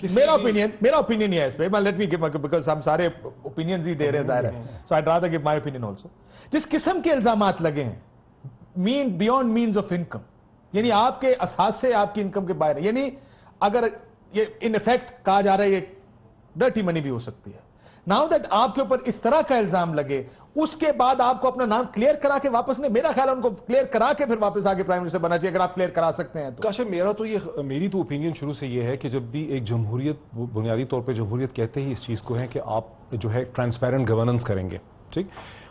میرا اوپینین یہ ہے اس پہ. لیٹ می گیو بیکاز ہم سارے اوپینینز ہی دے رہے ہیں ظاہر ہے, so I rather give my opinion also. جس قسم کے الزامات لگے ہیں بیونڈ مینز آف انکم, یعنی آپ کے اثاثے آپ کی انکم کے باہر, یعنی اگر یہ ان افیکٹ کہا جا رہا ہے یہ ڈرٹی منی بھی ہو سکتی ہے. ناؤ دیٹ آپ کے اوپر اس طرح کا الزام لگے, اس کے بعد آپ کو اپنا نام کلیئر کرا کے واپس نہیں, میرا خیال ہے ان کو کلیئر کرا کے پھر واپس آگے پرائم منسٹر بننا چاہیے اگر آپ کلیئر کرا سکتے ہیں تو. کاشف میری تو اوپینین شروع سے یہ ہے کہ جب بھی ایک جمہوریت, بنیادی طور پہ جمہوریت کہتے ہی اس چیز کو ہے کہ آپ جو ہے ٹرانسپیرنٹ گورننس کریں گے, ٹھیک,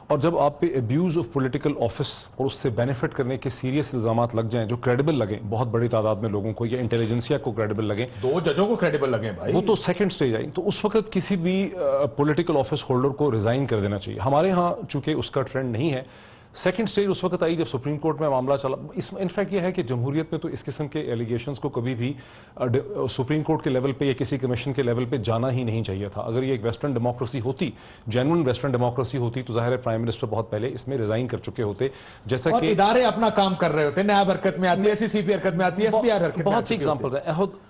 اور جب آپ پہ ابیوز آف پولیٹیکل آفس اور اس سے بینیفٹ کرنے کے سیریس الزامات لگ جائیں جو کریڈیبل لگیں بہت بڑی تعداد میں لوگوں کو, یا انٹیلیجنسیا کو کریڈیبل لگیں, 2 ججوں کو کریڈیبل لگیں بھائی, وہ تو سیکنڈ سٹیج آئی, تو اس وقت کسی بھی پولیٹیکل آفس ہولڈر کو ریزائن کر دینا چاہیے. ہمارے ہاں چونکہ اس کا ٹرینڈ نہیں ہے. سیکنڈ سٹیج اس وقت آئی جب سپریم کورٹ میں معاملہ چلا. اس انفیکٹ یہ ہے کہ جمہوریت میں تو اس قسم کے ایلیگیشنز کو کبھی بھی سپریم کورٹ کے لیول پہ یا کسی کمیشن کے لیول پہ جانا ہی نہیں چاہیے تھا. اگر یہ ایک ویسٹرن ڈیموکریسی ہوتی, جینوئن ویسٹرن ڈیموکریسی ہوتی, تو ظاہر ہے پرائم منسٹر بہت پہلے اس میں ریزائن کر چکے ہوتے. جیسا کہ ادارے اپنا کام کر رہے ہوتے, نیاب حرکت میں آتی ہے, سی پی حرکت میں آتی ہے, ایف بی آر حرکت میں, بہت سی ایگزامپلز ہیں.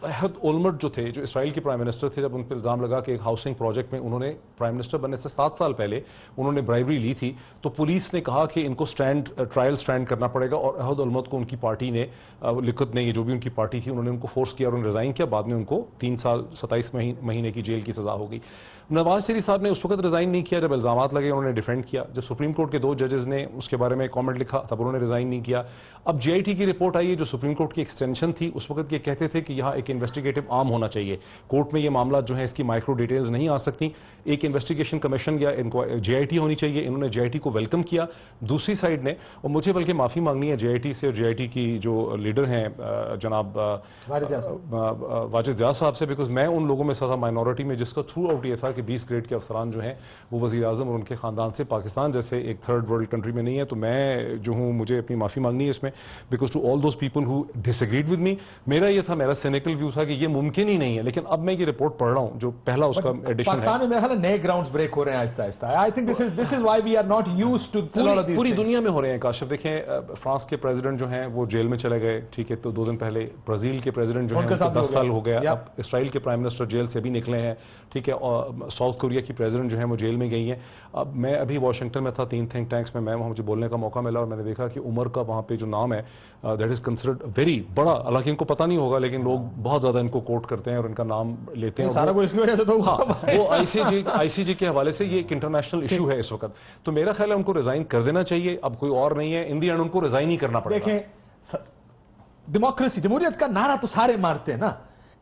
احد اولمرٹ جو تھے, جو اسرائیل کے پرائم منسٹر تھے, جب ان پہ الزام لگا کہ ایک ہاؤسنگ پروجیکٹ میں انہوں نے پرائم منسٹر بننے سے 7 سال پہلے انہوں نے برائبری لی تھی, تو پولیس نے کہا کہ ان کو ٹرائل سٹینڈ کرنا پڑے گا, اور احد اولمرٹ کو ان کی پارٹی نے, لکت نے, یہ جو بھی ان کی پارٹی تھی, انہوں نے ان کو فورس کیا اور انہوں نے ریزائن کیا. بعد میں ان کو 3 سال 27 مہینے کی جیل کی سزا ہو گئی. نواز شریف صاحب نے اس وقت ریزائن نہیں کیا جب الزامات لگے, انہوں نے ڈیفینڈ کیا. جب سپریم کورٹ کے 2 ججز نے اس کے بارے میں کامنٹ لکھا تب انہوں نے ریزائن نہیں کیا. اب جے آئی ٹی کی رپورٹ آئی ہے جو سپریم کورٹ کی ایکسٹینشن تھی, اس وقت یہ کہتے تھے کہ یہاں ایک انویسٹیگیٹو آرم ہونا چاہیے, کورٹ میں یہ معاملات جو ہیں اس کی مائکرو ڈیٹیلز نہیں آ سکتی, ایک انویسٹیگیشن کمیشن یا جے آئی ٹی ہونی چاہیے. انہوں نے جے آئی ٹی کو ویلکم کیا. دوسری سائڈ نے, اور مجھے بلکہ معافی مانگنی ہے جے آئی ٹی سے, اور جے آئی ٹی کی جو لیڈر ہیں جناب واجد زیاد صاحب سے, بیکاز میں ان لوگوں میں سے تھا مائنورٹی میں جس کا تھرو آؤٹ یہ تھا کہ 20 گریڈ کے افسران جو ہیں وہ وزیر اعظم اور ان کے خاندان سے پاکستان جیسے ایک تھرڈ ورلڈ کنٹری میں نہیں ہے. تو میں جو ہوں, مجھے اپنی معافی مانگنی ہے اس میں, because to all those people who disagreed with me. میرا یہ تھا, میرا سینیکل ویو تھا کہ یہ ممکن ہی نہیں ہے, لیکن اب میں یہ رپورٹ پڑھ رہا ہوں جو پہلا اس کا ایڈیشن ہے. پاکستان میں میرا خیال ہے نئے گراؤنڈز بریک ہو رہے ہیں آہستہ آہستہ. I think this is why we are not used to a lot of these پوری things. دنیا میں ہو رہے ہیں. کاشف دیکھیں, فرانس کے پریزیڈنٹ جو ہیں وہ جیل میں چلے گئے, ٹھیک ہے, تو 2 دن پہلے برازیل کے پریزیڈنٹ جو ہیں ان کو 10 سال ہو گیا. اب اسرائیل کے پرائم منسٹر جیل سے بھی نکلے ہیں, ٹھیک ہے, اور ساؤتھ کوریا کی پریزیڈنٹ جو ہیں وہ جیل میں گئی ہیں. اب میں ابھی واشنگٹن میں تھا 3 تھنک ٹینکس میں مجھے بولنے کا موقع ملا, اور میں نے دیکھا کہ عمر کا وہاں پہ جو نام ہے دیٹ از کنسیڈرڈ ویری بڑا, حالانکہ ان کو پتہ نہیں ہوگا لیکن لوگ بہت زیادہ ان کو کوٹ کرتے ہیں اور ان کا نام لیتے ہیں. سارا کوئی اس کی وجہ سے تو وہ آئی سی جے کے حوالے سے یہ ایک انٹرنیشنل ایشو ہے اس وقت. تو میرا خیال ہے ان کو ریزائن کر دینا چاہیے, اب کوئی اور نہیں ہے. ان دی اینڈ ان کو ریزائن ہی کرنا پڑے گا. دیکھیں, ڈیموکریسی, جمہوریت کا نعرہ تو سارے مارتے ہیں نا.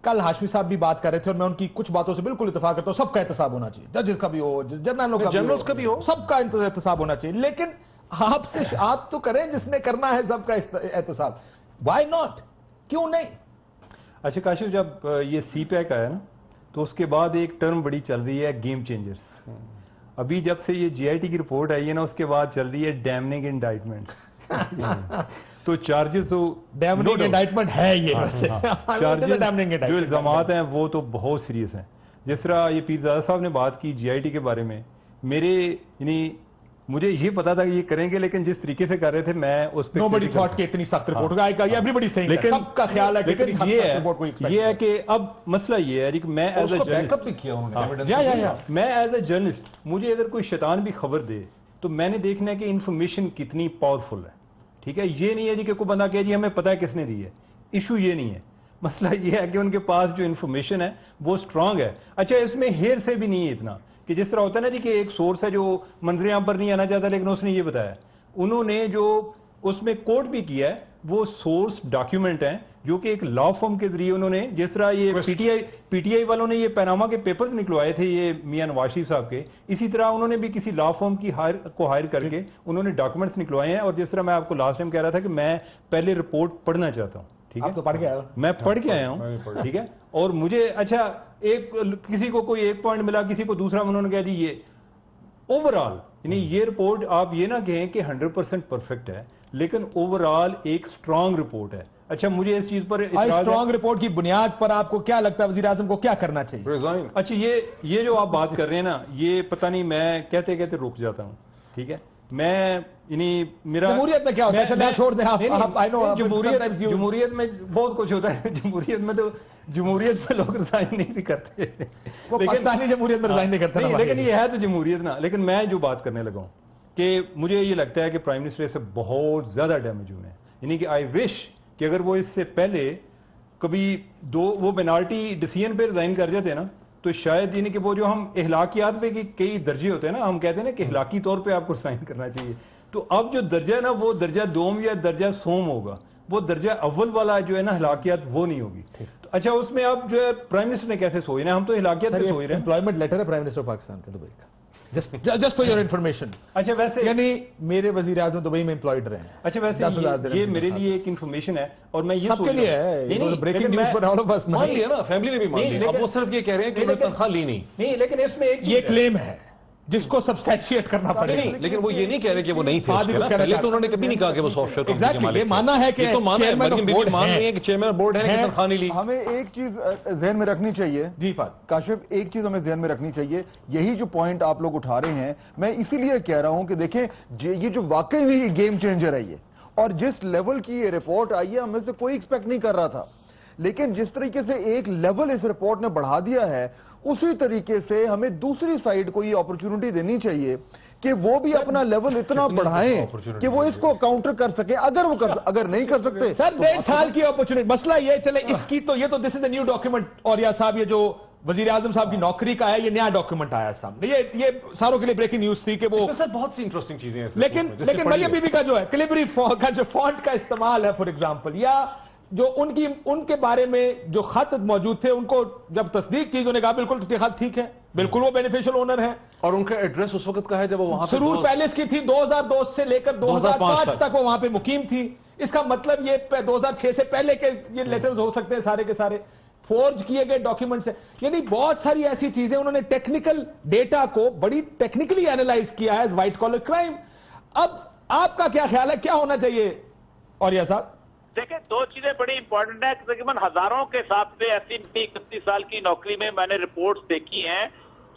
کل ہاشمی صاحب بھی بات کر رہے تھے اور میں ان کی کچھ باتوں سے بالکل اتفاق کرتا ہوں. سب کا احتساب ہونا چاہیے, ججز کا بھی ہو, جنرلز کا بھی ہو, سب کا احتساب ہونا چاہیے. لیکن آپ تو کریں جس نے کرنا ہے سب کا احتساب. وائی ناٹ, کیوں نہیں؟ اچھا کاشف, جب یہ سی پیک آیا نا تو اس کے بعد ایک ٹرم بڑی چل رہی ہے گیم چینجرز. ابھی جب سے یہ جے آئی ٹی کی رپورٹ آئی ہے نا, اس کے بعد چل رہی ہے ڈیمننگ انڈائٹمنٹ. تو چارجز تو ڈیمننگ انڈائٹمنٹ ہے, یہ چارجز جو الزامات ہیں وہ تو بہت سیریس ہیں. جس طرح یہ پیرزادہ صاحب نے بات کی جے آئی ٹی کے بارے میں, یعنی مجھے یہ پتا تھا کہ یہ کریں گے, لیکن جس طریقے سے کر رہے تھے میں اس پہ nobody thought کہ اتنی سخت رپورٹ ہوگا. ایوری بڈی سیئنگ, سب کا خیال ہے کہ اتنی سخت رپورٹ کوئی ایکسپیکٹ. یہ ہے کہ اب مسئلہ یہ ہے کہ میں ایز اے جرنلسٹ, مجھے اگر کوئی شیطان بھی خبر دے تو میں نے دیکھنا ہے کہ انفارمیشن کتنی پاورفل ہے. ٹھیک ہے, یہ نہیں ہے جی کہ کوئی بندہ کہے جی ہمیں پتہ ہے کس نے دی ہے. ایشو یہ نہیں ہے, مسئلہ یہ ہے کہ ان کے پاس جو انفارمیشن ہے وہ اسٹرانگ ہے. اچھا, اس میں ہیر سے بھی نہیں ہے اتنا کہ جس طرح ہوتا ہے نا جی کہ ایک سورس ہے جو منظر عام پر نہیں آنا چاہتا لیکن اس نے یہ بتایا. انہوں نے جو اس میں کوٹ بھی کیا ہے وہ سورس ڈاکیومنٹ ہیں جو کہ ایک لا فرم کے ذریعے انہوں نے, جس طرح یہ پی ٹی آئی والوں نے یہ پیناما کے پیپرز نکلوائے تھے یہ میاں نواز شریف صاحب کے, اسی طرح انہوں نے بھی کسی لا فرم کی ہائر کر کے انہوں نے ڈاکیومنٹس نکلوائے ہیں. اور جس طرح میں آپ کو لاسٹ ٹائم کہہ رہا تھا کہ میں پہلے رپورٹ پڑھنا چاہتا ہوں. ٹھیک ہے, تو پڑھ کے آیا, میں پڑھ کے آیا ہوں. ٹھیک ہے, اور مجھے اچھا ایک کسی کو کوئی ایک پوائنٹ ملا, کسی کو دوسرا, انہوں نے کہا جی یہ اوور آل, یعنی یہ رپورٹ آپ یہ نہ کہیں کہ 100% پرفیکٹ ہے, لیکن اوور آل ایک اسٹرانگ رپورٹ ہے. اچھا, مجھے اس چیز پر اسٹرانگ رپورٹ کی بنیاد پر آپ کو کیا لگتا ہے وزیر اعظم کو کیا کرنا چاہیے؟ اچھا, یہ جو آپ بات کر رہے ہیں نا, یہ پتہ نہیں, میں کہتے کہتے رک جاتا ہوں. ٹھیک ہے, میں یعنی میرا جمہوریت میں کیا ہوتا ہے, چھوڑ دیں آپ, جمہوریت میں بہت کچھ ہوتا ہے. جمہوریت میں تو جمہوریت میں لوگ ریزائن نہیں بھی کرتے. وہ پاکستانی جمہوریت میں ریزائن نہیں کرتے. لیکن یہ ہے تو جمہوریت نا. لیکن میں جو بات کرنے لگا ہوں کہ مجھے یہ لگتا ہے کہ پرائم منسٹر سے بہت زیادہ ڈیمیج ہوئے ہیں. یعنی کہ آئی وش کہ اگر وہ اس سے پہلے کبھی وہ مائنارٹی ڈیسیژن پہ ریزائن کر جاتے نا تو شاید یعنی کہ وہ جو ہم اخلاقیات پہ کئی درجے ہوتے ہیں نا, ہم کہتے ہیں نا کہ اخلاقی طور پہ آپ کو ریزائن کرنا چاہیے, تو اب جو درجہ ہے نا وہ درجہ دوم یا درجہ سوم ہوگا, وہ درجہ اول والا جو ہے نا اخلاقیات وہ نہیں ہوگی. اچھا اس میں آپ جو ہے پرائم منسٹر نے کیسے سوچ رہے ہیں, ہم تو اخلاقیات پہ سوچ رہے ہیں. امپلائمنٹ لیٹر ہے پرائم منسٹر پاکستان کا دبئی کا, جسٹ فار یور انفارمیشن. اچھا ویسے یعنی میرے وزیر اعظم دبئی میں امپلائڈ رہے ہیں. اچھا ویسے یہ میرے لیے ایک انفارمیشن ہے اور میں یہ سب کے لیے ہے, breaking news for all of us. مان لیا نا, فیملی نے بھی مان لیا. اب وہ صرف یہ کہہ رہے ہیں کہ انہوں نے تنخواہ لی نہیں, لیکن اس میں ایک یہ کلیم ہے جس کو سبسٹیشیٹ کرنا پڑے گا. لیکن وہ یہ نہیں کہہ رہے کہ وہ نہیں تھے اس کے پہلے, تو انہوں نے کبھی نہیں کہا کہ وہ سافٹ ویئر کمپنی کے مالک یہ مانا ہے کہ مان رہی ہے کہ چیئرمین بورڈ ہے کہ تنخواہ نہیں لی. ہمیں ایک چیز ذہن میں رکھنی چاہیے جی کاشف, ایک چیز ہمیں ذہن میں رکھنی چاہیے, یہی جو پوائنٹ آپ لوگ اٹھا رہے ہیں میں اسی لیے کہہ رہا ہوں کہ دیکھیں یہ جو واقعی میں گیم چینجر ہے یہ, اور جس لیول کی یہ رپورٹ آئی ہے ہمیں سے کوئی ایکسپیکٹ نہیں کر رہا تھا, لیکن جس طریقے سے ایک لیول اس رپورٹ نے بڑھا دیا ہے اسی طریقے سے ہمیں دوسری سائیڈ کو یہ اپرچونٹی دینی چاہیے کہ وہ بھی اپنا لیول اتنا بڑھائیں کہ وہ اس کو کاؤنٹر کر سکیں. اگر نہیں کر سکتے سر 1.5 سال کی اپرچونٹی, مسئلہ یہ چلے اس کی تو یہ تو دس از اے نیو ڈاکیومنٹ. اور یا صاحب یہ جو وزیر اعظم صاحب کی نوکری کا ہے یہ نیا ڈاکیومنٹ آیا سامنے, یہ ساروں کے لیے بریکنگ نیوز تھی کہ وہ سر بہت سی انٹرسٹنگ چیزیں ہیں. لیکن مریم بی بی کا جو ہے کلیبری کا جو فونٹ کا استعمال ہے فار ایگزامپل, یا جو ان کے بارے میں جو خط موجود تھے ان کو جب تصدیق کی انہوں نے کہا بالکل خط ٹھیک ہے, بالکل وہ بینیفیشل اونر ہیں. اور ان کا ایڈریس اس وقت کا ہے جب وہ وہاں سرور پیلیس کی تھی, 2002 سے لے کر 2005 تک وہ وہاں پہ مقیم تھی. اس کا مطلب یہ 2006 سے پہلے کے یہ لیٹرز ہو سکتے ہیں سارے کے سارے فورج کیے گئے ڈاکیومنٹس ہیں. یعنی بہت ساری ایسی چیزیں انہوں نے ٹیکنیکل ڈیٹا کو بڑی ٹیکنیکلی اینالائز کیا ہے ایز وائٹ کالر کرائم. اب آپ کا کیا خیال ہے, کیا ہونا چاہیے؟ اور یا صاحب دیکھیں دو چیزیں بڑی امپورٹنٹ ہیں. تقریباً ہزاروں کے حساب سے ایسی 31 سال کی نوکری میں نے رپورٹس دیکھی ہیں,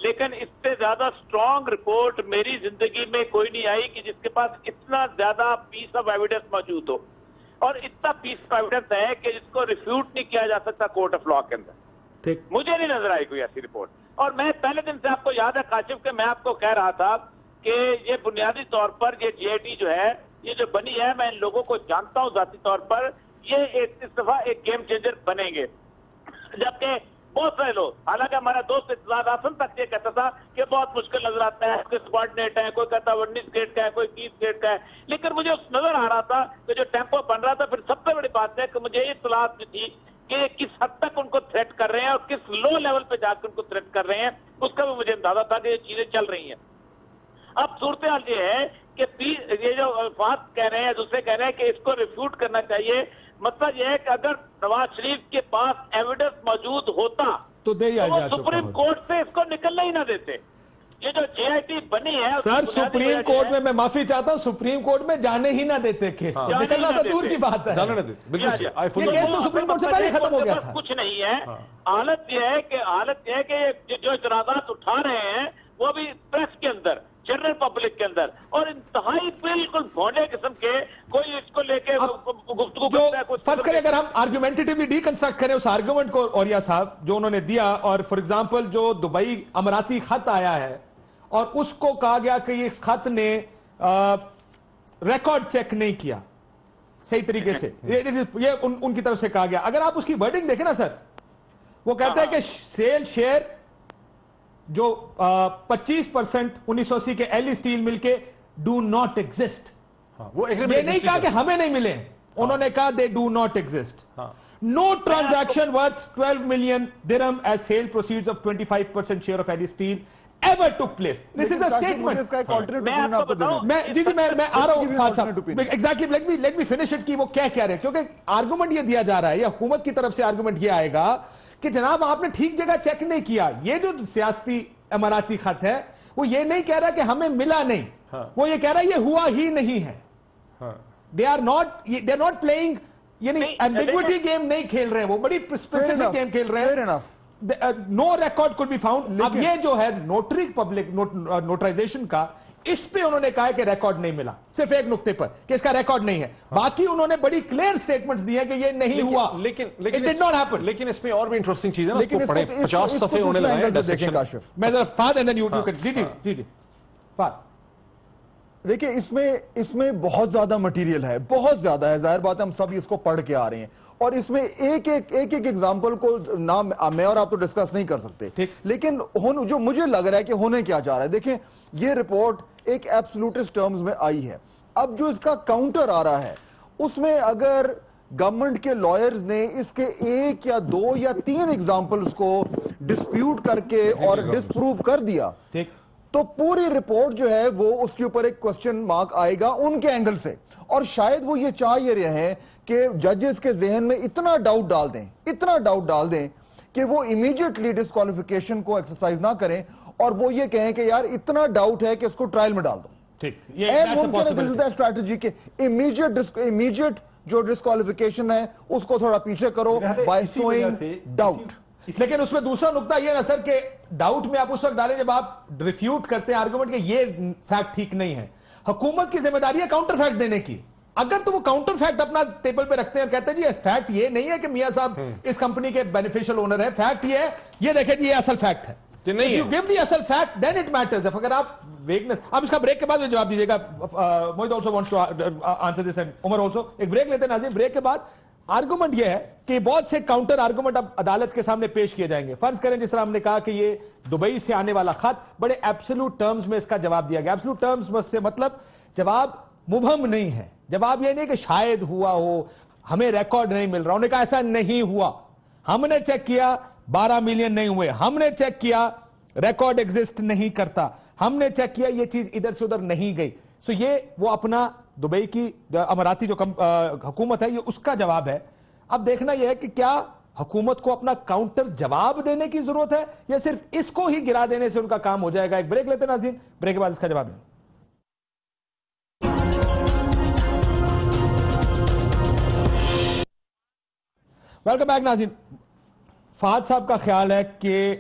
لیکن اس سے زیادہ سٹرونگ رپورٹ میری زندگی میں کوئی نہیں آئی کہ جس کے پاس اتنا زیادہ پیس آف ایویڈنس موجود ہو, اور اتنا پیس آف ایویڈنس ہے کہ جس کو ریفیوٹ نہیں کیا جا سکتا کورٹ آف لا کے اندر. مجھے نہیں نظر آئی کوئی ایسی رپورٹ. اور میں پہلے دن سے آپ کو یاد ہے کاشف کہ میں آپ کو کہہ رہا تھا کہ یہ بنیادی طور پر یہ جی آئی ٹی جو ہے یہ جو بنی ہے, میں ان لوگوں کو جانتا ہوں ذاتی طور پر, یہ اس دفعہ ایک گیم چینجر بنیں گے. جبکہ بہت سارے لوگ, حالانکہ ہمارا دوست اطلاعات حسن تک یہ کہتا تھا کہ بہت مشکل نظر آتا ہے, کوئی سبارڈینیٹ ہے, کوئی کہتا 19 گریڈ کا ہے, کوئی 30 گریڈ کا ہے, لیکن مجھے نظر آ رہا تھا کہ جو ٹیمپو بن رہا تھا. پھر سب سے بڑی بات ہے کہ مجھے یہ اطلاعات بھی تھی کہ کس حد تک ان کو تھریٹ کر رہے ہیں اور کس لو لیول پہ جا کر ان کو تھریٹ کر رہے ہیں, اس کا بھی مجھے اندازہ تھا کہ یہ چیزیں چل رہی ہیں. اب صورتحال یہ ہے کہ یہ جو الفاظ کہہ رہے ہیں دوسرے کہہ رہے ہیں کہ اس کو ریفیوٹ کرنا چاہیے. مطلب یہ ہے کہ اگر نواز شریف کے پاس ایویڈنس موجود ہوتا تو وہ سپریم کورٹ سے اس کو نکلنا ہی نہ دیتے. یہ جو جے آئی ٹی بنی ہے سر سپریم کورٹ میں معافی چاہتا ہوں, سپریم کورٹ میں جانے ہی نہ دیتے کیس, نکلنا تو دور کی بات ہے. یہ کیس تو سپریم کورٹ سے پہلے ختم ہو گیا تھا. کچھ نہیں ہے. حالت یہ ہے کہ جو اعتراضات اٹھا رہے ہیں وہ بھی پریس کے اندر, جنرل پبلک کے اندر, اور انتہائی بالکل بھونڈے قسم کے کوئی اس کو لے کے گفتگو کرتا ہے. فرض کریں اگر ہم آرگومنٹیٹیولی ڈی کنسٹرکٹ کریں اس آرگومنٹ کو, اور یا صاحب جو انہوں نے دیا, اور فار ایگزامپل جو دبئی اماراتی خط آیا ہے اور اس کو کہا گیا کہ اس خط نے ریکارڈ چیک نہیں کیا صحیح طریقے سے, یہ ان کی طرف سے کہا گیا. اگر آپ اس کی ورڈنگ دیکھیں نا سر, وہ کہتا ہے کہ سیل شیئر جو 25% 1980 کے ایلی سٹیل مل کے ڈو ناٹ ایگزسٹ. یہ نہیں کہا کہ ہمیں نہیں ملے, انہوں نے کہا they do not exist. No transaction worth 12 million درہم as sale proceeds of 25% share of Ali steel ever took place. This is a statement. میں آ رہا ہوں فاضل صاحب. Exactly, let me finish it کہ وہ کیا رہے ہیں, کیونکہ آرگومنٹ یہ دیا جا رہا ہے, یا حکومت کی طرف سے آرگومنٹ یہ آئے گا کہ جناب آپ نے ٹھیک جگہ چیک نہیں کیا. یہ جو سیاسی اماراتی خط ہے وہ یہ نہیں کہہ رہا کہ ہمیں ملا نہیں, وہ یہ کہہ رہا ہے یہ ہوا ہی نہیں ہے. They are not playing, یعنی ambiguity game نہیں کھیل رہے ہیں, وہ بڑی specific game کھیل رہے ہیں. No record could be found. اب یہ جو ہے نوٹری پبلک نوٹرائزیشن کا اس پہ انہوں نے کہا کہ ریکارڈ نہیں ملا, صرف ایک نقطے پر کہ اس کا ریکارڈ نہیں ہے. باقی انہوں نے بڑی کلیئر سٹیٹمنٹس دی ہیں کہ یہ نہیں ہوا, لیکن اس میں اور بھی انٹرسٹنگ چیز ہے نا, اس کو پڑھیں 50 صفحے انہوں نے لگائے ڈسیکشن. میں ذرا Fahad and then you can جی فہد. دیکھیں اس میں بہت زیادہ مٹیریل ہے, بہت زیادہ ہے, ظاہر بات ہے ہم سب اس کو پڑھ کے آ رہے ہیں, اور اس میں ایک ایگزامپل کو میں اور آپ تو ڈسکس نہیں کر سکتے, لیکن جو مجھے لگ رہا ہے کہ ہونے کیا جا رہا ہے, دیکھیں یہ رپورٹ ایک ایبسولوٹسٹ ٹرمز میں آئی ہے. اب جو اس کا کاؤنٹر آ رہا ہے اس میں اگر گورنمنٹ کے لائرز نے اس کے 1 یا 2 یا 3 ایگزامپلز کو ڈسپیوٹ کر کے اور ڈسپروو کر دیا, تو پوری رپورٹ جو ہے وہ اس کے اوپر ایک کوسچن مارک آئے گا ان کے اینگل سے. اور شاید وہ یہ چاہ یہ رہے ہیں کہ ججز کے ذہن میں اتنا ڈاؤٹ ڈال دیں کہ وہ امیڈیٹلی ڈسکوالیفیکیشن کو ایکسرسائز نہ کریں, اور وہ یہ کہیں کہ یار اتنا ڈاؤٹ ہے کہ اس کو ٹرائل میں ڈال دو. اسٹریٹجی کے امیڈیٹ جو ڈسکوالیفیکیشن ہے اس کو تھوڑا پیچھے کرو بائی سوئنگ ڈاؤٹ. لیکن اس میں دوسرا نقطہ یہ نا سر کہ ڈاؤٹ میں آپ اس وقت ڈالیں جب آپ ریفیوٹ کرتے ہیں آرگومنٹ کہ یہ فیکٹ ٹھیک نہیں ہے. حکومت کی ذمہ داری ہے کاؤنٹر فیکٹ دینے کی. اگر تو وہ کاؤنٹر فیکٹ اپنا ٹیبل پہ رکھتے ہیں, کہتے ہیں جی فیکٹ یہ نہیں ہے کہ میاں صاحب اس کمپنی کے بینیفیشل اونر ہیں, فیکٹ یہ ہے, یہ دیکھیں جی یہ اصل فیکٹ ہے. If you give the اصل fact, then it matters. اگر آپ ویکنس, آپ اس کا بریک کے بعد جواب دیجیے گا. Mohid also wants to answer this and Umar also. ایک بریک لیتے ہیں ناظرین. بریک کے بعد آرگومنٹ یہ ہے کہ بہت سے کاؤنٹر آرگومنٹ اب عدالت کے سامنے پیش کیے جائیں گے. فرض کریں جس طرح ہم نے کہا کہ یہ دبئی سے آنے والا خط بڑے ایبسولوٹ ٹرمز میں اس کا جواب دیا گیا. ایبسولوٹ ٹرمز سے مطلب جواب مبہم نہیں ہے, جواب یہ نہیں کہ شاید ہوا ہو, ہمیں ریکارڈ نہیں مل رہا. انہوں نے کہا ایسا نہیں ہوا, ہم نے چیک کیا 12 ملین نہیں ہوئے, ہم نے چیک کیا ریکارڈ ایگزسٹ نہیں کرتا, ہم نے چیک کیا یہ چیز ادھر سے ادھر نہیں گئی. سو یہ وہ اپنا دبئی کی اماراتی جو حکومت ہے یہ اس کا جواب ہے. اب دیکھنا یہ ہے کہ کیا حکومت کو اپنا کاؤنٹر جواب دینے کی ضرورت ہے یا صرف اس کو ہی گرا دینے سے ان کا کام ہو جائے گا. ایک بریک لیتے ہیں ناظرین, بریک کے بعد اس کا جواب دیں. ویلکم بیک ناظرین. فہد صاحب کا خیال ہے کہ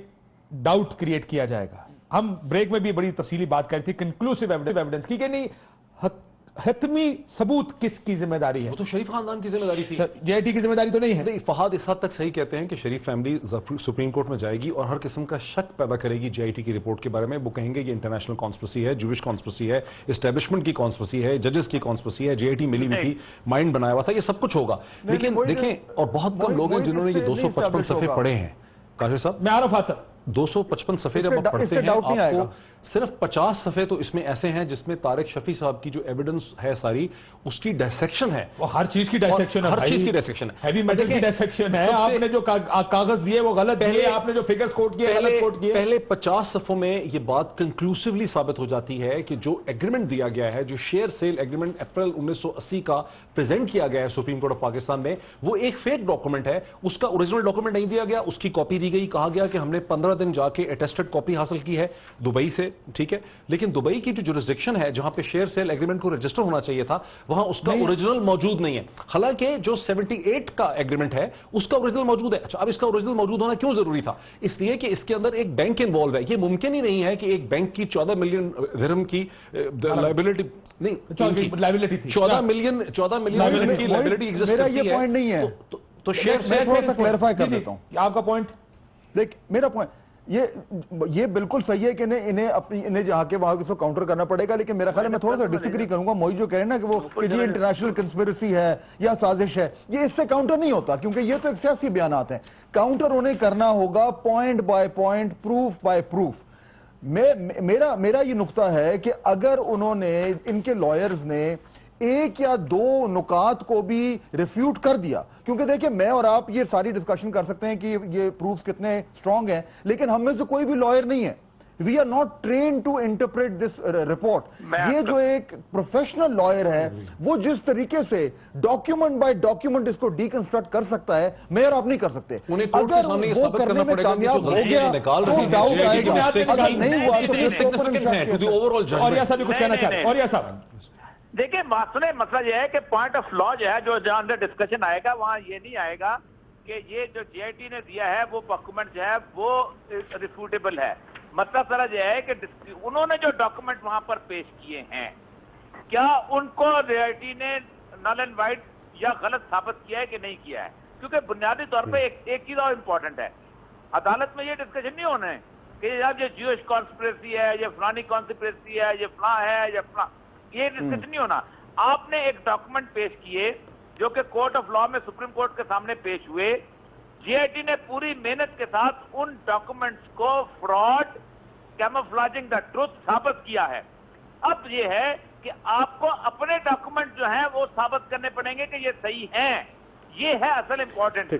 ڈاؤٹ کریٹ کیا جائے گا. ہم بریک میں بھی بڑی تفصیلی بات کر رہی تھی کنکلوسیو ایویڈنس کی کہ نہیں حتمی ثبوت کس کی ذمہ داری ہے. وہ تو شریف خاندان کی ذمہ داری تھی, جے آئی ٹی کی ذمہ داری تو نہیں ہے. نہیں, فہد اس حد تک صحیح کہتے ہیں کہ شریف فیملی سپریم کورٹ میں جائے گی اور ہر قسم کا شک پیدا کرے گی جے آئی ٹی کی رپورٹ کے بارے میں. وہ کہیں گے یہ انٹرنیشنل کانسپریسی ہے, جوش کانسپریسی ہے, اسٹیبلشمنٹ کی کانسپریسی ہے, ججز کی کانسپریسی ہے, جے آئی ٹی ملی ہوئی تھی, مائنڈ بنایا ہوا تھا, یہ سب کچھ ہوگا. لیکن دیکھیں, اور بہت کم لوگ ہیں جنہوں نے یہ 255 صفحے پڑھے ہیں. کاشف صاحب میں آ رہا ہوں فہد صاحب, 255 صفحے جب آپ پڑھتے ہیں آپ کو صرف 50 صفحے تو اس میں ایسے ہیں جس میں طارق شفیع صاحب کی جو ایویڈنس ہے ساری اس کی ڈائسیکشن ہے. وہ ہر چیز کی ڈائسیکشن ہے, ہر چیز کی ڈائسیکشن ہے, ہیوی میٹل کی ڈائسیکشن ہے. آپ نے جو کاغذ دیے وہ غلط دیے, آپ نے جو فگرز کوٹ کیے غلط کوٹ کیے. پہلے 50 صفحوں میں یہ بات کنکلوسیولی ثابت ہو جاتی ہے کہ جو ایگریمنٹ دیا گیا ہے, جو شیئر سیل ایگریمنٹ اپریل 1980 کا پریزنٹ کیا گیا ہے سپریم کورٹ آف پاکستان میں, وہ ایک فیک ڈاکومنٹ ہے. اس کا اوریجنل ڈاکومنٹ نہیں دیا گیا, اس کی کاپی دی گئی. کہا گیا کہ ہم نے 15 دن جا کے اٹیسٹڈ کاپی حاصل کی ہے دبئی سے, ٹھیک ہے, لیکن دبئی کی جو جورسڈکشن ہے جہاں پہ شیئر سیل ایگریمنٹ کو رجسٹر ہونا چاہیے تھا وہاں اس کا اوریجنل موجود نہیں ہے. حالانکہ جو 78 کا ایگریمنٹ ہے اس کا اوریجنل موجود ہے. اچھا, اب اس کا اوریجنل موجود ہونا کیوں ضروری تھا؟ اس لیے کہ اس کے اندر ایک بینک انوالو ہے. یہ ممکن ہی نہیں ہے کہ ایک بینک کی 14 ملین درہم کی لائبلٹی نہیں, 14 ملین درہم کی لائبلٹی ایگزسٹ کرتی ہے. تو شیئر سیل تھوڑا سا کلیریفائی کر دیتا ہوں. آپ کا پوائنٹ دیکھ, میرا پوائنٹ یہ بالکل صحیح ہے کہ انہیں جہاں کے وہاں اس کو کاؤنٹر کرنا پڑے گا, لیکن میرا خیال ہے میں تھوڑا سا ڈس ایگری کروں گا. موہی جو کہہ رہے ہیں نا کہ وہ کہ جی انٹرنیشنل کنسپیریسی ہے یا سازش ہے, یہ اس سے کاؤنٹر نہیں ہوتا کیونکہ یہ تو ایک سیاسی بیانات ہیں. کاؤنٹر انہیں کرنا ہوگا point by point, proof by proof. میرا یہ نقطہ ہے کہ اگر انہوں نے, ان کے لائرز نے 1 یا 2 نکات کو بھی ریفیوٹ کر دیا, کیونکہ دیکھیں میں اور آپ یہ ساری ڈسکشن کر سکتے ہیں کہ یہ پروفز کتنے سٹرونگ ہیں, لیکن ہم میں سے کوئی بھی لائر نہیں ہے. We are not trained to interpret this report. یہ جو ایک پروفیشنل لائر ہے وہ جس طریقے سے ڈاکیومنٹ بائی ڈاکیومنٹ اس کو ڈیکنسٹرکٹ کر سکتا ہے, میں اور آپ نہیں کر سکتے. اگر وہ کرنے میں کامیاب ہو گیا تو ڈاؤٹ آئے گا, اگر نہیں ہوا تو اور یہ سب کچھ کہنا چاہتے ہیں. اور یہ سب دیکھیں مسئلہ یہ ہے کہ پوائنٹ آف لا جو ہے جو جہاں اندر ڈسکشن آئے گا وہاں یہ نہیں آئے گا کہ یہ جو جے آئی ٹی نے دیا ہے وہ ڈاکومنٹ جو ہے وہ ریفیوٹیبل ہے. مسئلہ سر یہ ہے کہ انہوں نے جو ڈاکومنٹ وہاں پر پیش کیے ہیں کیا ان کو ریئلٹی نے نل اینڈ وائٹ یا غلط ثابت کیا ہے کہ نہیں کیا ہے؟ کیونکہ بنیادی طور پہ ایک چیز اور امپورٹنٹ ہے، عدالت میں یہ ڈسکشن نہیں ہونا ہے کہ جناب یہ جیوش کانسپریسی ہے، یہ فلانی کانسپریسی ہے، یہ فلاں ہے، یہ فلاں، یہ ڈسکشن نہیں ہونا. آپ نے ایک ڈاکومنٹ پیش کیے جو کہ کورٹ آف لا میں سپریم کورٹ کے سامنے پیش ہوئے. جی آئی ٹی نے پوری محنت کے ساتھ ان ڈاکومنٹس کو فراڈ کیموفلاجنگ دا ٹروتھ ثابت کیا ہے. اب یہ ہے کہ آپ کو اپنے ڈاکومنٹ جو ہیں وہ ثابت کرنے پڑیں گے کہ یہ صحیح ہیں. یہ ہے اصل امپورٹنٹ.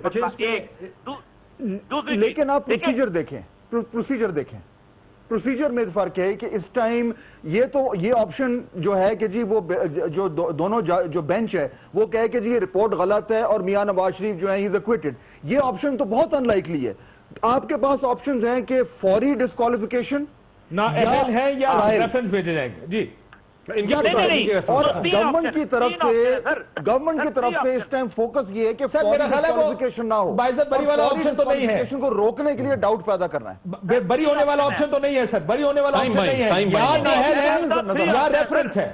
لیکن آپ پروسیجر دیکھیں، پروسیجر میں فرق ہے کہ اس ٹائم یہ آپشن جو ہے کہ جی وہ جو دونوں جو بینچ ہے وہ کہے کہ جی یہ رپورٹ غلط ہے اور میاں نواز شریف جو ہے ہی از ایکویٹڈ. یہ آپشن تو بہت ان لائکلی ہے. آپ کے پاس آپشنز ہیں کہ فوری ڈسکوالیفیکیشن ہے یا ریفرنس بھیجے جائیں گے. جی اور گورنمنٹ کی طرف سے اس ٹائم فوکس یہ ہے کہ فوری ڈسکوالیفیکیشن نہ ہو. بری والا آپشن تو نہیں ہے کو روکنے کے لیے ڈاؤٹ پیدا کرنا ہے. بری ہونے والا آپشن تو نہیں ہے سر، بری ہونے والا آپشن نہیں ہے، یا ریفرنس ہے.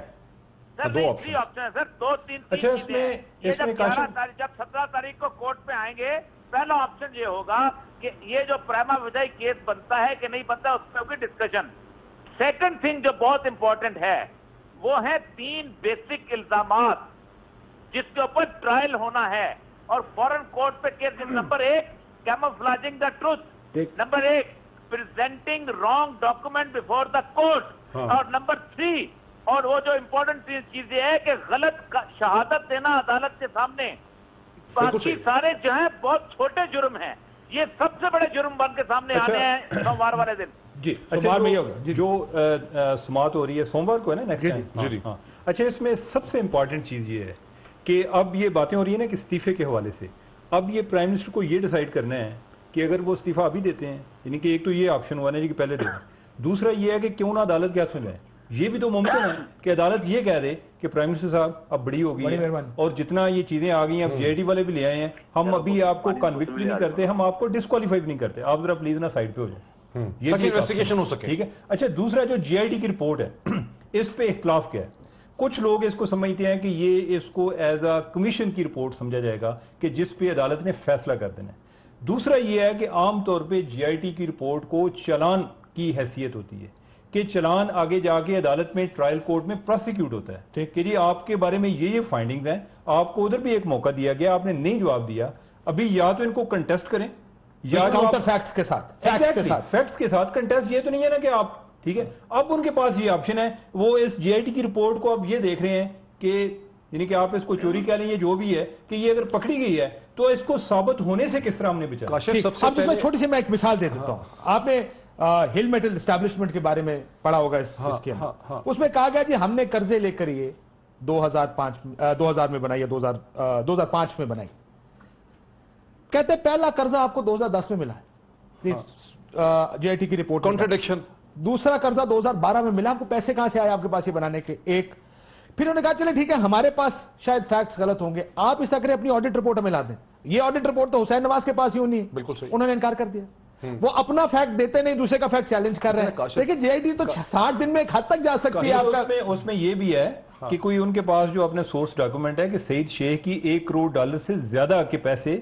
دو آپشن ہے سر، دو تین. اچھا اس میں جب 17 تاریخ کو کورٹ پہ آئیں گے پہلا آپشن یہ ہوگا کہ یہ جو پریما وجائی کیس بنتا ہے کہ نہیں بنتا ہے اس پہ ہوگی ڈسکشن. سیکنڈ تھنگ جو بہت امپورٹنٹ ہے وہ ہیں 3 بیسک الزامات جس کے اوپر ٹرائل ہونا ہے اور فورن کورٹ پہ کیس. Number 1 camouflaging the truth, number 1 presenting wrong document before the court, اور نمبر 3 اور وہ جو امپورٹنٹ چیز یہ ہے کہ غلط شہادت دینا عدالت کے سامنے. باقی سارے جو ہیں بہت چھوٹے جرم ہیں، یہ سب سے بڑے جرم بن کے سامنے آنے ہیں سوموار والے دن. جی سوموار میں ہی ہوگا جو سماعت ہو رہی ہے سوموار کو ہے نا نیکسٹ ٹائم. اچھا اس میں سب سے امپورٹنٹ چیز یہ ہے کہ اب یہ باتیں ہو رہی ہیں نا کہ استعفے کے حوالے سے اب یہ پرائم منسٹر کو یہ ڈیسائیڈ کرنا ہے کہ اگر وہ استعفیٰ ابھی دیتے ہیں، یعنی کہ ایک تو یہ آپشن ہوا نا جی کہ پہلے دیں، دوسرا یہ ہے کہ کیوں نہ عدالت کے ہاتھ میں جائے. یہ بھی تو ممکن ہے کہ عدالت یہ کہہ دے کہ پرائم منسٹر صاحب اب بڑی ہو گئی ہے اور جتنا یہ چیزیں آ گئی ہیں اب جے آئی ٹی والے بھی لے آئے ہیں، ہم ابھی آپ کو کنوکٹ بھی نہیں کرتے، ہم آپ کو ڈسکوالیفائی بھی نہیں کرتے، آپ ذرا پلیز نا سائڈ پہ ہو جائیں. یہ بھی انویسٹیگیشن ہو سکے. ٹھیک ہے. اچھا دوسرا جو جی آئی ٹی کی رپورٹ ہے اس پہ اختلاف کیا ہے. کچھ لوگ اس کو سمجھتے ہیں کہ یہ اس کو ایز اے کمیشن کی رپورٹ سمجھا جائے گا کہ جس پہ عدالت نے فیصلہ کر دینا ہے. دوسرا یہ ہے کہ عام طور پہ جی آئی ٹی کی رپورٹ کو چلان کی حیثیت ہوتی ہے کہ چلان آگے جا کے عدالت میں ٹرائل کورٹ میں پروسیکیوٹ ہوتا ہے کہ جی آپ کے بارے میں یہ فائنڈنگز ہیں، آپ کو ادھر بھی ایک موقع دیا گیا، آپ نے نہیں جواب دیا. ابھی یا تو ان کو کنٹیسٹ کریں یا کاؤنٹر فیکٹس کے ساتھ کنٹیسٹ. یہ تو نہیں ہے نا کہ آپ ٹھیک ہے. اب ان کے پاس یہ آپشن ہے، وہ اس جی آئی ٹی کی رپورٹ کو اب یہ دیکھ رہے ہیں کہ یعنی کہ آپ اس کو چوری کہہ لیں یہ جو بھی ہے کہ یہ اگر پکڑی گئی ہے تو اس کو ثابت ہونے سے کس طرح ہم نے بچا. اب اس میں چھوٹی سی میں ایک مثال دے دیتا ہوں. آپ نے ہل میٹل اسٹیبلشمنٹ کے بارے میں پڑھا ہوگا اس کے اندر. اس میں کہا گیا جی ہم نے قرضے لے کر یہ 2000 میں بنائی یا 2005 میں بنائی. کہتے پہلا قرضہ آپ کو 2010 میں ملا ہے جے آئی ٹی کی رپورٹ. کانٹرڈکشن. دوسرا قرضہ 2012 میں ملا. آپ کو پیسے کہاں سے آئے آپ کے پاس یہ بنانے کے؟ ایک پھر انہوں نے کہا چلے ٹھیک ہے ہمارے پاس شاید فیکٹس غلط ہوں گے، آپ اس طرح اپنی آڈٹ رپورٹ ہمیں لا دیں. یہ آڈٹ رپورٹ تو حسین نواز کے پاس ہی ہونی ہے. بالکل صحیح. انہوں نے انکار کر دیا. وہ اپنا فیکٹ دیتے نہیں، دوسرے کا فیکٹ چیلنج کر رہے ہیں. لیکن جے آئی ٹی تو 60 دن میں ایک حد تک جا سکتی ہے. اس میں یہ بھی ہے کہ کوئی ان کے پاس جو اپنے سورس ڈاکومنٹ ہے کہ سعید شیخ کی $1 کروڑ سے زیادہ کے پیسے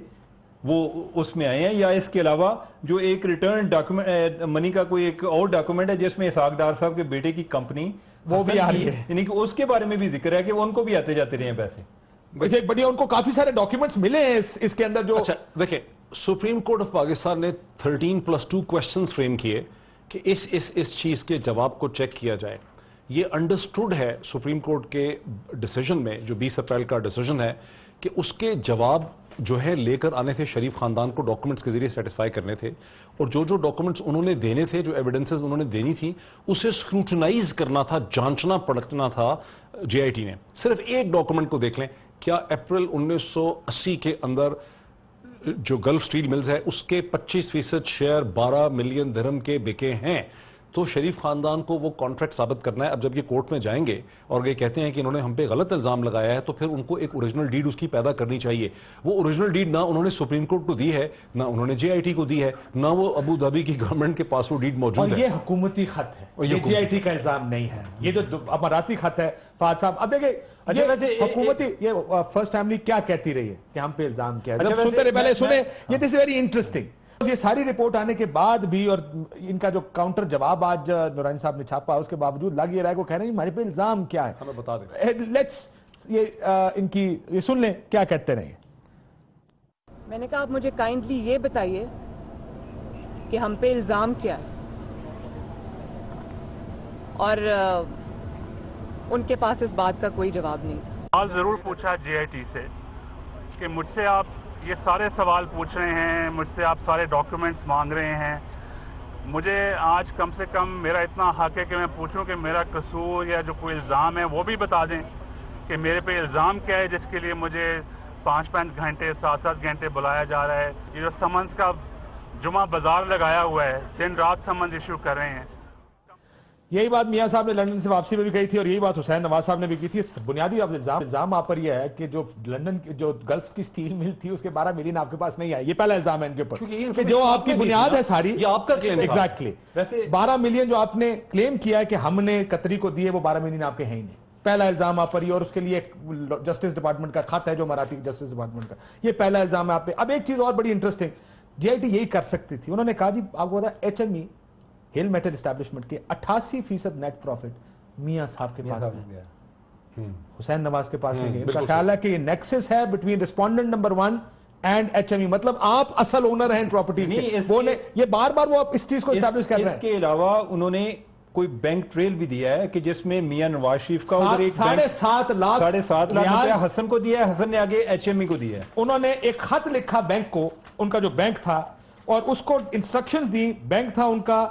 وہ اس میں آئے ہیں، یا اس کے علاوہ جو ایک ریٹرن ڈاکومنٹ منی کا کوئی ایک اور ڈاکومنٹ ہے جس میں اسحاق ڈار صاحب کے بیٹے کی کمپنی وہ بھی آ رہی ہے، یعنی کہ اس کے بارے میں بھی ذکر ہے کہ وہ ان کو بھی آتے جاتے رہے ہیں پیسے. بڑھیا ان کو کافی سارے ڈاکیومنٹس ملے ہیں اس کے اندر. جو اچھا دیکھیں سپریم کورٹ آف پاکستان نے 13+2 کوشچنز فریم کیے کہ اس چیز کے جواب کو چیک کیا جائے. یہ انڈرسٹوڈ ہے سپریم کورٹ کے ڈیسیجن میں جو 20 اپریل کا ڈیسیجن ہے کہ اس کے جواب جو ہے لے کر آنے تھے شریف خاندان کو ڈاکومنٹس کے ذریعے سیٹسفائی کرنے تھے، اور جو ڈاکومنٹس انہوں نے دینے تھے، جو ایویڈنسز انہوں نے دینی تھی، اسے سکروٹنائز کرنا تھا، جانچنا پڑکنا تھا جے آئی ٹی نے. صرف ایک ڈاکومنٹ کو دیکھ لیں. کیا اپریل 1980 کے اندر جو گلف سٹیل ملز ہے اس کے 25% شیئر 12 ملین درہم کے بکے ہیں؟ تو شریف خاندان کو وہ کانٹریکٹ ثابت کرنا ہے. اب جب یہ کورٹ میں جائیں گے اور یہ کہتے ہیں کہ انہوں نے ہم پہ غلط الزام لگایا ہے تو پھر ان کو ایک اوریجنل ڈیڈ اس کی پیدا کرنی چاہیے. وہ اوریجنل ڈیڈ نہ انہوں نے سپریم کورٹ کو دی ہے, نہ انہوں نے جے آئی ٹی کو دی ہے, نہ وہ ابو دھابی کی گورنمنٹ کے پاس وہ ڈیڈ موجود اور ہے. یہ حکومتی خط ہے, یہ جے آئی ٹی کا الزام نہیں ہے, یہ جو اماراتی خط ہے. فہد صاحب اب دیکھیں حکومتی یہ فرسٹ فیملی کیا کہتی رہی ہے کہ ہم پہ الزام کیا ہے, جب سنتے رہے پہلے سنیں, یہ دس ویری انٹرسٹنگ. یہ ساری رپورٹ آنے کے بعد بھی اور ان کا جو کاؤنٹر جواب آج نورانی صاحب نے چھاپا اس کے باوجود لگ یہ رہا ہے کہ وہ کہہ رہے ہیں ہمارے پہ الزام کیا ہے. ہمیں بتا دیں, لیٹس یہ ان کی یہ سن لیں کیا کہتے رہے. میں نے کہا آپ مجھے کائنڈلی یہ بتائیے کہ ہم پہ الزام کیا ہے, اور ان کے پاس اس بات کا کوئی جواب نہیں تھا. سوال ضرور پوچھا جے آئی ٹی سے کہ مجھ سے آپ یہ سارے سوال پوچھ رہے ہیں, مجھ سے آپ سارے ڈاکیومنٹس مانگ رہے ہیں, مجھے آج کم سے کم میرا اتنا حق ہے کہ میں پوچھوں کہ میرا قصور یا جو کوئی الزام ہے وہ بھی بتا دیں کہ میرے پہ الزام کیا ہے جس کے لیے مجھے 5-5 گھنٹے 7-7 گھنٹے بلایا جا رہا ہے. یہ جو سمنس کا جمعہ بازار لگایا ہوا ہے, دن رات سمنس ایشو کر رہے ہیں. یہی بات میاں صاحب نے لندن سے واپسی میں بھی کہی تھی اور یہی بات حسین نواز صاحب نے بھی کی تھی. بنیادی الزام آپ پر یہ ہے کہ جو لندن جو گلف کی سٹیل مل تھی اس کے 12 ملین آپ کے پاس نہیں آئے. یہ پہلا الزام ہے ان کے اوپر کہ جو آپ کی بنیاد ہے ساری یہ آپ کا کلیم ہے. ایگزیکٹلی 12 ملین جو آپ نے کلیم کیا ہے کہ ہم نے قطری کو دیے, وہ 12 ملین آپ کے ہیں ہی نہیں. پہلا الزام آپ پر یہ, اور اس کے لیے ایک جسٹس ڈپارٹمنٹ کا خط ہے جو اماراتی جسٹس ڈپارٹمنٹ کا, یہ پہلا الزام ہے آپ پہ. اب ایک چیز اور بڑی انٹرسٹنگ, جے آئی ٹی یہی کر سکتی تھی. انہوں نے کہا جی آپ کو پتا ایچ ایم ای ہل میٹل اسٹیبلشمنٹ کے 88% نیٹ پروفٹ میاں صاحب کے پاس ہے, حسین نواز کے پاس نہیں ہے. ان کا خیال ہے کہ یہ نیکسس ہے between respondent number 1 and H M E, مطلب آپ اصل اونر ہیں ان پراپرٹیز کے. یہ بار بار وہ اس چیز کو اسٹیبلش کر رہے ہیں. اس کے علاوہ انہوں نے کوئی بینک ٹریل بھی دیا ہے کہ جس میں میاں نواز شریف کا ادھر ایک 7.5 لاکھ روپیہ حسن کو دیا ہے, حسن نے آگے ایچ ایم ای کو دیا ہے. انہوں نے ایک خط لکھا بینک کو, ان کا جو بینک تھا, اور اس کو انسٹرکشنز دی. بینک تھا ان کا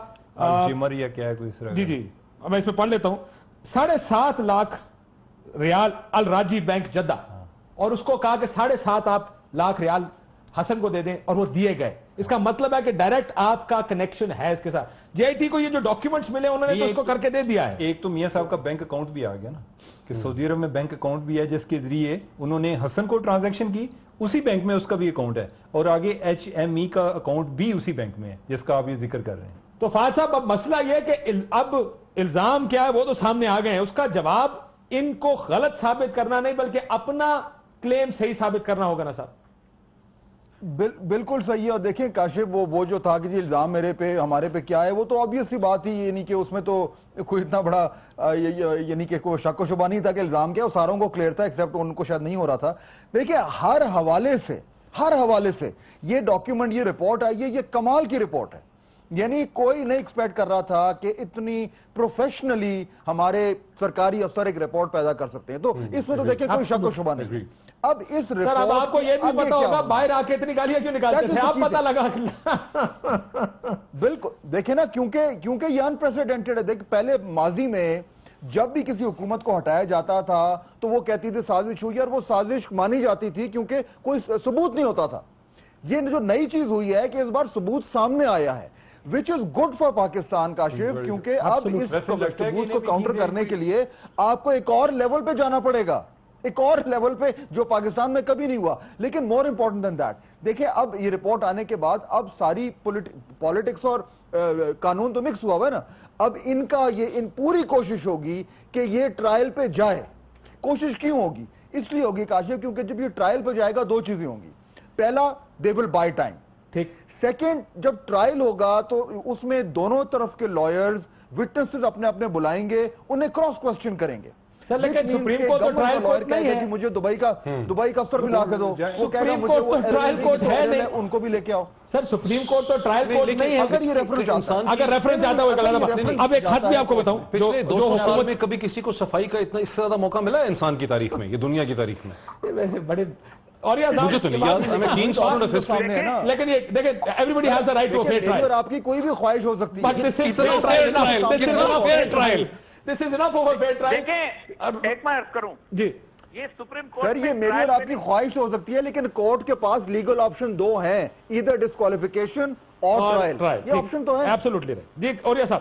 جمر یا کیا ہے کوئی اس طرح. جی میں اس میں پڑھ لیتا ہوں. 7.5 لاکھ ریال الراجی بینک جدہ, اور اس کو کہا کہ 7.5 لاکھ ریال حسن کو دے دیں, اور وہ دیے گئے. اس کا مطلب ہے کہ ڈائریکٹ آپ کا کنیکشن ہے اس کے ساتھ. جے آئی ٹی کو یہ جو ڈاکیومنٹس ملے انہوں نے تو اس کو کر کے دے دیا ہے. ایک تو میاں صاحب کا بینک اکاؤنٹ بھی آ گیا نا, کہ سعودی عرب میں بینک اکاؤنٹ بھی ہے جس کے ذریعے انہوں نے حسن کو ٹرانزیکشن کی, اسی بینک میں اس کا بھی اکاؤنٹ ہے, اور آگے ایچ ایم ای کا اکاؤنٹ بھی اسی بینک میں ہے جس کا آپ یہ ذکر کر رہے ہیں. تو فہد صاحب اب مسئلہ یہ ہے کہ اب الزام کیا ہے وہ تو سامنے آ گئے ہیں, اس کا جواب ان کو غلط ثابت کرنا نہیں بلکہ اپنا کلیم صحیح ثابت کرنا ہوگا نا صاحب. بالکل صحیح ہے. اور دیکھیں کاشف وہ جو تھا کہ جی الزام میرے پہ ہمارے پہ کیا ہے, وہ تو obvious سی بات ہی, یعنی کہ اس میں تو کوئی اتنا بڑا یعنی کہ کوئی شک و شبہ نہیں تھا کہ الزام کیا, وہ ساروں کو کلیئر تھا, ایکسیپٹ ان کو شاید نہیں ہو رہا تھا. دیکھیں ہر حوالے سے یہ ڈاکیومنٹ, یہ رپورٹ آئی ہے, یہ کمال کی رپورٹ ہے. یعنی کوئی نہیں ایکسپیکٹ کر رہا تھا کہ اتنی پروفیشنلی ہمارے سرکاری افسر ایک رپورٹ پیدا کر سکتے ہیں. تو اس میں تو دیکھیں کوئی شک و شبہ نہیں. اب اس رپورٹ, سر اب آپ کو یہ بھی پتا ہوگا باہر آ کے اتنی گالیاں کیوں نکالتے تھے, آپ پتہ لگا. بالکل دیکھیں نا, کیونکہ یہ انپریسیڈنٹڈ ہے. دیکھ پہلے ماضی میں جب بھی کسی حکومت کو ہٹایا جاتا تھا تو وہ کہتی تھی سازش ہوئی, اور وہ سازش مانی جاتی تھی کیونکہ کوئی ثبوت نہیں ہوتا تھا. یہ جو نئی چیز ہوئی ہے کہ اس بار ثبوت سامنے آیا ہے, which is good for Pakistan Kashif, کیونکہ اب اس ثبوت کو کاؤنٹر کرنے کے لیے آپ کو ایک اور لیول پہ جانا پڑے گا, ایک اور لیول پہ جو پاکستان میں کبھی نہیں ہوا. لیکن more important than that, دیکھیں اب یہ رپورٹ آنے کے بعد اب ساری پولیٹکس اور قانون تو مکس ہوا ہے نا. اب ان کا ان پوری کوشش ہوگی کہ یہ ٹرائل پہ جائے. کوشش کیوں ہوگی؟ اس لیے ہوگی کاشف کیونکہ جب یہ ٹرائل پہ جائے گا دو چیزیں ہوں گی. پہلا, they will buy time. ٹھیک. سیکنڈ, جب ٹرائل ہوگا تو اس میں دونوں طرف کے لائرز وٹنسز اپنے اپنے بلائیں گے, انہیں کراس کوسچن کریں گے. سر لیکن سپریم کورٹ تو ٹرائل کورٹ نہیں ہے. مجھے دبئی کا افسر بھی لا کے دو, وہ کہہ رہا سپریم کورٹ تو ٹرائل کورٹ ہے نہیں, ان کو بھی لے کے آؤ. سر سپریم کورٹ تو ٹرائل کورٹ نہیں ہے. اگر یہ ریفرنس اگر ریفرنس آتا ہوگا, اب ایک خط بھی آپ کو بتاؤں, پچھلے 200 سال میں کبھی کسی کو صفائی کا اتنا اس سے زیادہ موقع ملا ہے انسان کی تاریخ میں, یہ دنیا کی تاریخ میں؟ ویسے بڑے اور مجھے تو نہیں یاد, میں کین اسٹوڈنٹ آف ہسٹری. لیکن یہ دیکھیں every has a right to fair trial. آپ کی کوئی بھی خواہش ہو سکتی ہے, this is fair trial. This is enough over fair trial. دیکھیں ایک میں عرض کروں جی, یہ سپریم کورٹ سر, یہ میری اور آپ کی خواہش ہو سکتی ہے, لیکن کورٹ کے پاس لیگل آپشن دو ہیں, ایدر ڈسکوالیفیکیشن اور ٹرائل. یہ آپشن تو ہے. Absolutely right. جی اور یہ صاحب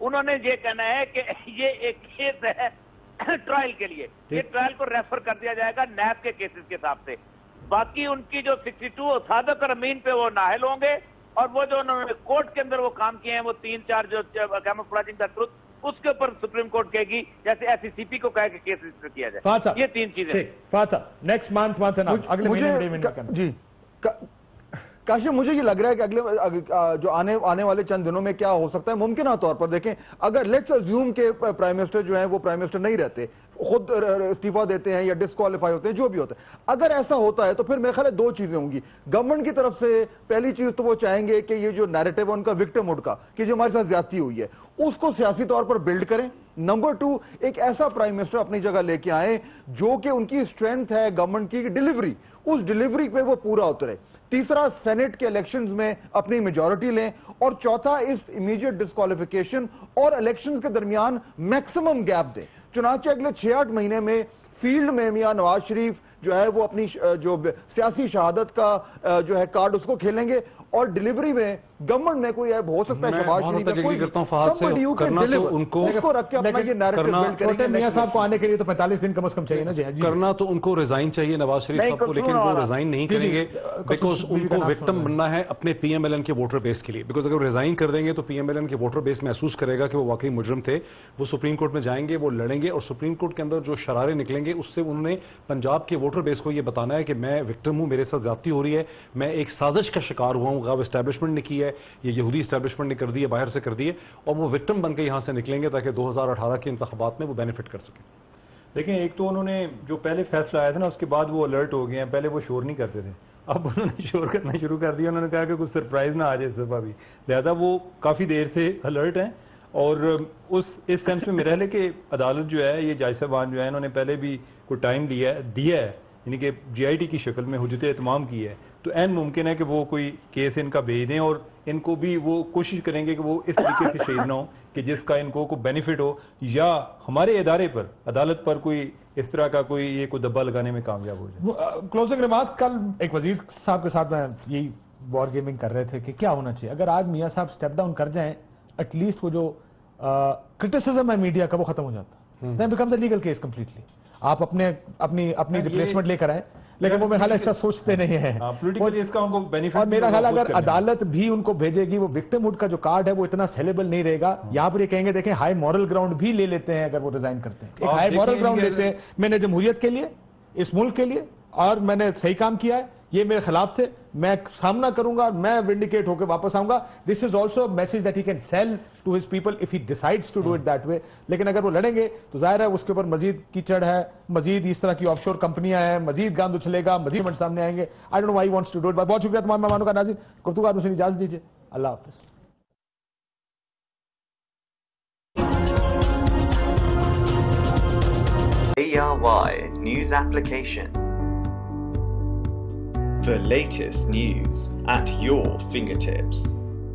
انہوں نے یہ کہنا ہے کہ یہ ایک کیس ہے ٹرائل کے لیے, یہ ٹرائل کو ریفر کر دیا جائے گا نیب کے کیسز کے حساب سے. باقی ان کی جو 62 صادق اور امین پہ وہ نااہل ہوں گے, اور وہ جو انہوں نے کورٹ کے اندر وہ کام کیے ہیں وہ 3-4 جو کیموفلیجنگ دا ٹروتھ, اس کے اوپر سپریم کورٹ کہے گی جیسے ایس سی سی پی کو کہے کہ کیس رجسٹر کیا جائے. یہ 3 چیزیں. فہد صاحب نیکسٹ منتھ اگلے مہینے جی کاشف, مجھے یہ لگ رہا ہے کہ اگلے جو آنے والے چند دنوں میں کیا ہو سکتا ہے. ممکنہ طور پر دیکھیں, اگر لیٹس ازیوم کہ پرائم منسٹر جو ہیں وہ پرائم منسٹر نہیں رہتے, خود استعفیٰ دیتے ہیں یا ڈسکوالیفائی ہوتے ہیں, جو بھی ہوتا ہے, اگر ایسا ہوتا ہے تو پھر میرے خیال ہے 2 چیزیں ہوں گی. گورنمنٹ کی طرف سے پہلی چیز تو وہ چاہیں گے کہ یہ جو نیریٹو ہے ان کا وکٹم ہوڈ کا, کہ جو ہمارے ساتھ زیادتی ہوئی ہے, اس کو سیاسی طور پر بلڈ کریں. نمبر 2, ایک ایسا پرائم منسٹر اپنی جگہ لے کے آئیں جو کہ ان کی اسٹرینتھ ہے گورنمنٹ کی ڈیلیوری, اس ڈیلیوری پہ وہ پورا اترے. تیسرا, سینٹ کے الیکشنز میں اپنی میجورٹی لیں. اور چوتھا, اس امیڈیٹ ڈسکوالیفیکیشن اور الیکشنز کے درمیان میکسیمم گیپ دیں. چنانچہ اگلے 6-8 مہینے میں فیلڈ میں میاں نواز شریف جو ہے وہ اپنی جو سیاسی شہادت کا جو ہے کارڈ اس کو کھیلیں گے, اور ڈیلیوری میں گورنمنٹ میں کوئی عیب ہو سکتا ہے شہباز شریف میں کوئی کرنا تو ان کو اس کو رکھ کے اپنا یہ نیریٹو بلڈ کریں گے. میاں صاحب کو آنے کے لیے تو 45 دن کم از کم چاہیے نا. کرنا تو ان کو ریزائن چاہیے نواز شریف صاحب کو, لیکن وہ ریزائن نہیں کریں گے بیکاز ان کو وکٹم بننا ہے اپنے پی ایم ایل این کے ووٹر بیس کے لیے. بیکاز اگر ریزائن کر دیں گے تو پی ایم ایل این کے ووٹر بیس محسوس کرے گا کہ وہ واقعی مجرم تھے, وہ سپریم کورٹ میں جائیں گے, وہ لڑیں گے, اور سپریم کورٹ کے اندر جو شرارے نکلیں گے اس سے انہوں نے پنجاب کے ووٹر بیس کو یہ بتانا ہے کہ میں وکٹم ہوں, میرے ساتھ زیادتی ہو رہی ہے, میں ایک سازش کا شکار ہوا ہوں, غاب اسٹیبلشمنٹ نے کی ہے, یہ یہودی اسٹیبلشمنٹ نے کر دی ہے, باہر سے کر دی ہے, اور وہ وکٹم بن کے یہاں سے نکلیں گے تاکہ 2018 کے انتخابات میں وہ بینیفٹ کر سکیں. دیکھیں, ایک تو انہوں نے جو پہلے فیصلہ آیا تھا نا, اس کے بعد وہ الرٹ ہو گئے ہیں. پہلے وہ شور نہیں کرتے تھے, اب انہوں نے شور کرنا شروع کر دیا. انہوں نے کہا کہ کچھ سرپرائز نہ آ جائے اس دفعہ بھی, لہذا وہ کافی دیر سے الرٹ ہیں. اور اس سینس میں میرا ہے کہ عدالت جو ہے, یہ جج صاحبان جو ہے, انہوں نے پہلے بھی کوئی ٹائم دیا ہے, یعنی کہ جی آئی ٹی کی شکل میں حجت اتمام کی ہے, تو این ممکن ہے کہ وہ کوئی کیس ان کا بھیج دیں, اور ان کو بھی وہ کوشش کریں گے کہ وہ اس طریقے سے شہید نہ ہو کہ جس کا ان کو بینیفٹ ہو, یا ہمارے ادارے پر, عدالت پر کوئی اس طرح کا کوئی یہ کوئی دبا لگانے میں کامیاب ہو جائے. کلوزنگ ریمارک, کل ایک وزیر صاحب کے ساتھ میں یہی وار گیمنگ کر رہے تھے کہ کیا ہونا چاہیے اگر آج میاں صاحب سٹیپ ڈاؤن کر جائیں, ایٹ لیسٹ وہ جو کرٹیسزم ہے میڈیا کا وہ ختم ہو جاتا ہے. Then becomes a legal case completely. آپ اپنی ریپلیسمنٹ لے کر آئیں, لیکن وہ میرا خیال ایسا سوچتے نہیں ہیں. اور میرا خیال اگر عدالت بھی ان کو بھیجے گی, وہ وکٹم ہوڈ کا جو کارڈ ہے وہ اتنا سیلیبل نہیں رہے گا. یہاں پر یہ کہیں گے دیکھیں ہائی مورل گراؤنڈ بھی لے لیتے ہیں اگر وہ ریزائن کرتے ہیں, ایک ہائی مورل گراؤنڈ لیتے ہیں, میں نے جمہوریت کے لیے, اس ملک کے لیے, اور میں نے صحیح کام کیا ہے, یہ میرے خلاف تھے, میں سامنا کروں گا, میں ونڈیکیٹ ہو کے واپس آؤں گا. This is also message that he can sell to his people if he decides to do it that way. لیکن اگر وہ لڑیں گے تو ظاہر ہے اس کے اوپر مزید کیچڑ ہے, مزید اس طرح کی آف شور کمپنیاں ہیں, مزید گاند اچھلے گا, مزید منٹ سامنے آئیں گے. I don't know why he wants to do it. بہت شکریہ تمام مہمانوں کا. ناظرین, گفتگو آپ مجھے اجازت دیجیے. اللہ حافظ. ARY News Application. The latest news at your fingertips.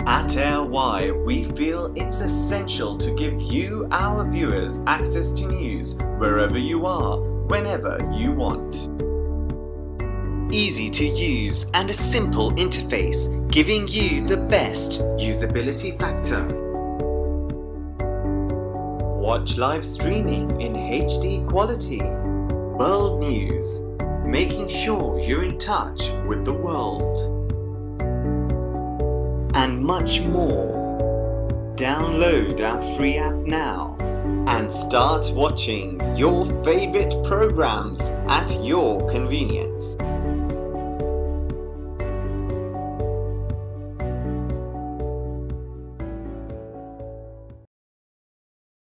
At ARY, we feel it's essential to give you, our viewers, access to news wherever you are, whenever you want. Easy to use and a simple interface, giving you the best usability factor. Watch live streaming in HD quality. World news, making sure you're in touch with the world. And much more. Download our free app now and start watching your favorite programs at your convenience.